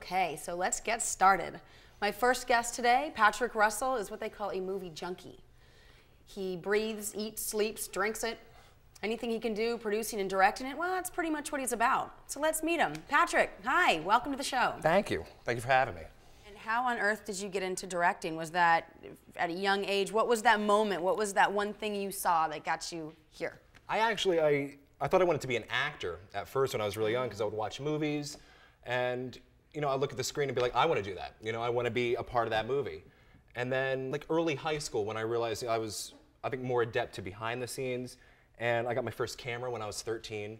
Okay, so let's get started. My first guest today, Patrick Russell, is what they call a movie junkie. He breathes, eats, sleeps, drinks it. Anything he can do, producing and directing it, well, that's pretty much what he's about. So let's meet him. Patrick, hi, welcome to the show. Thank you. Thank you for having me. And how on earth did you get into directing? Was that at a young age? What was that moment? What was that one thing you saw that got you here? I thought I wanted to be an actor at first when I was really young because I would watch movies and, I'd look at the screen and be like, I want to do that. I want to be a part of that movie. And then like early high school when I realized I was, I think, more adept to behind the scenes, and I got my first camera when I was 13,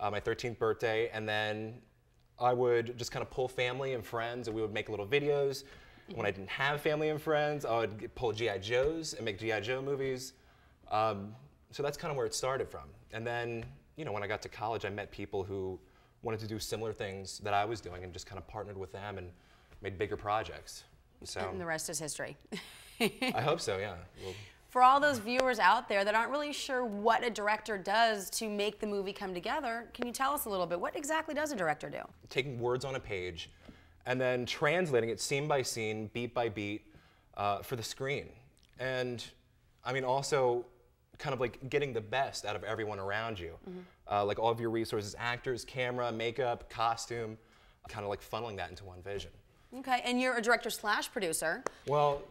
my 13th birthday, and then I would just kind of pull family and friends and we would make little videos. When I didn't have family and friends, I would pull G.I. Joes and make G.I. Joe movies. So that's kind of where it started from. And then, when I got to college, I met people who wanted to do similar things that I was doing and just kind of partnered with them and made bigger projects. So, and the rest is history. I hope so, yeah. For all those viewers out there that aren't really sure what a director does to make the movie come together, can you tell us a little bit? What exactly does a director do? Taking words on a page and then translating it scene by scene, beat by beat, for the screen. And I mean, also kind of like getting the best out of everyone around you. Like all of your resources, actors, camera, makeup, costume, kind of like funneling that into one vision. Okay, and you're a director slash producer. Well,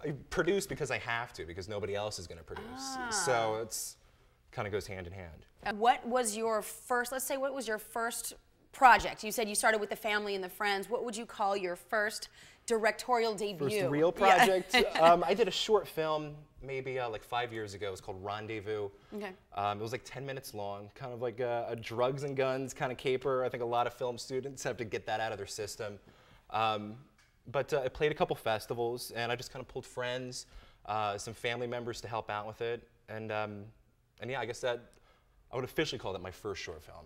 I produce because I have to, because nobody else is going to produce. So it's kind of goes hand in hand. What was your first, let's say, what was your first project? You said you started with the family and the friends. What would you call your first directorial debut? First real project? Yeah. I did a short film maybe like 5 years ago. It was called Rendezvous. Okay. It was like 10 minutes long, kind of like a drugs and guns kind of caper. I think a lot of film students have to get that out of their system. But I played a couple festivals, and I just kind of pulled friends, some family members to help out with it, and yeah, I guess that I would officially call that my first short film,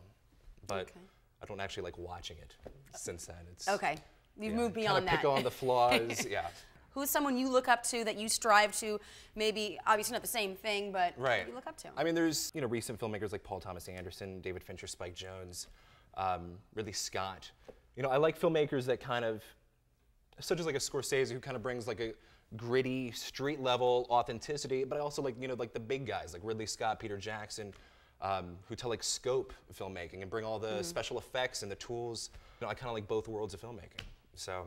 but okay. I don't actually like watching it since then. It's okay. You've moved beyond that. Pick on the flaws, yeah. Who's someone you look up to that you strive to, maybe obviously not the same thing, but right. you look up to? I mean, there's recent filmmakers like Paul Thomas Anderson, David Fincher, Spike Jonze, Ridley Scott. I like filmmakers that kind of, such as like a Scorsese, who kind of brings like a gritty, street level authenticity, but I also like, like the big guys like Ridley Scott, Peter Jackson, who tell like scope filmmaking and bring all the special effects and the tools. I kind of like both worlds of filmmaking, so.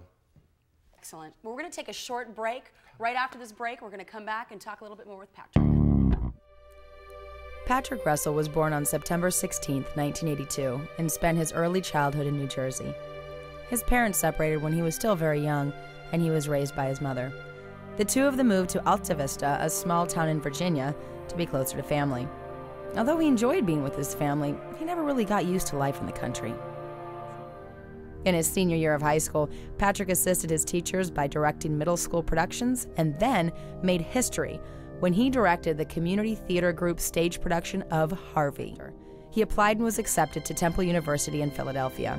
Excellent. Well, we're going to take a short break. Right after this break, we're going to come back and talk a little bit more with Patrick. Patrick Russell was born on September 16, 1982, and spent his early childhood in New Jersey. His parents separated when he was still very young, and he was raised by his mother. The two of them moved to Alta Vista, a small town in Virginia, to be closer to family. Although he enjoyed being with his family, he never really got used to life in the country. In his senior year of high school, Patrick assisted his teachers by directing middle school productions and then made history when he directed the community theater group stage production of Harvey. He applied and was accepted to Temple University in Philadelphia.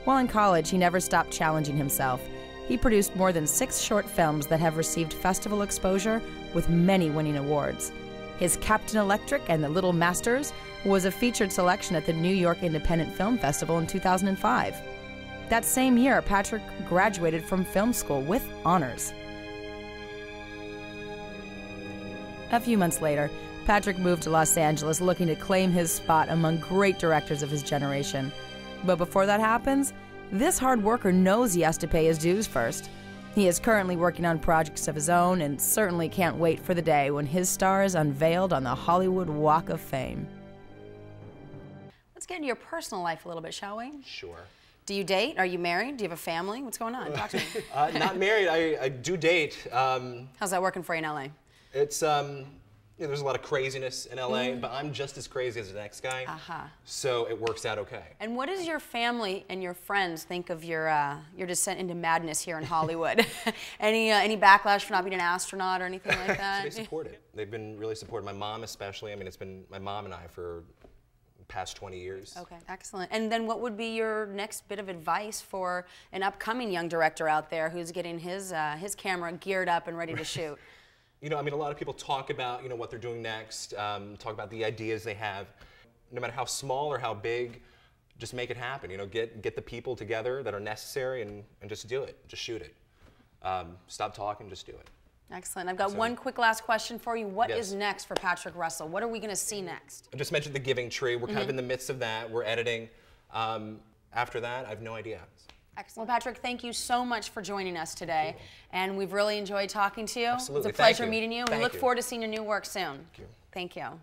While in college, he never stopped challenging himself. He produced more than 6 short films that have received festival exposure, with many winning awards. His Captain Electric and The Little Masters was a featured selection at the New York Independent Film Festival in 2005. That same year, Patrick graduated from film school with honors. A few months later, Patrick moved to Los Angeles looking to claim his spot among great directors of his generation. But before that happens, this hard worker knows he has to pay his dues first. He is currently working on projects of his own and certainly can't wait for the day when his star is unveiled on the Hollywood Walk of Fame. Let's get into your personal life a little bit, shall we? Sure. Do you date? Are you married? Do you have a family? What's going on? Talk to me. Not married. I do date. How's that working for you in LA? It's there's a lot of craziness in LA, but I'm just as crazy as the next guy. So it works out okay. And what does your family and your friends think of your descent into madness here in Hollywood? Any backlash for not being an astronaut or anything like that? They support it. They've been really supportive. My mom especially. I mean, it's been my mom and I for past 20 years. Okay, excellent. And then what would be your next bit of advice for an upcoming young director out there who's getting his camera geared up and ready to shoot? I mean, a lot of people talk about, what they're doing next, talk about the ideas they have. No matter how small or how big, just make it happen. You know, get the people together that are necessary and just do it. Just shoot it. Stop talking, just do it. Excellent. I've got one quick last question for you. What Yes. is next for Patrick Russell? What are we going to see next? I just mentioned The Giving Tree. We're kind of in the midst of that. We're editing. After that, I have no idea. Excellent. Well, Patrick, thank you so much for joining us today. And we've really enjoyed talking to you. Absolutely. It's a pleasure Thank you. meeting you. We Thank look you. forward to seeing your new work soon. Thank you. Thank you.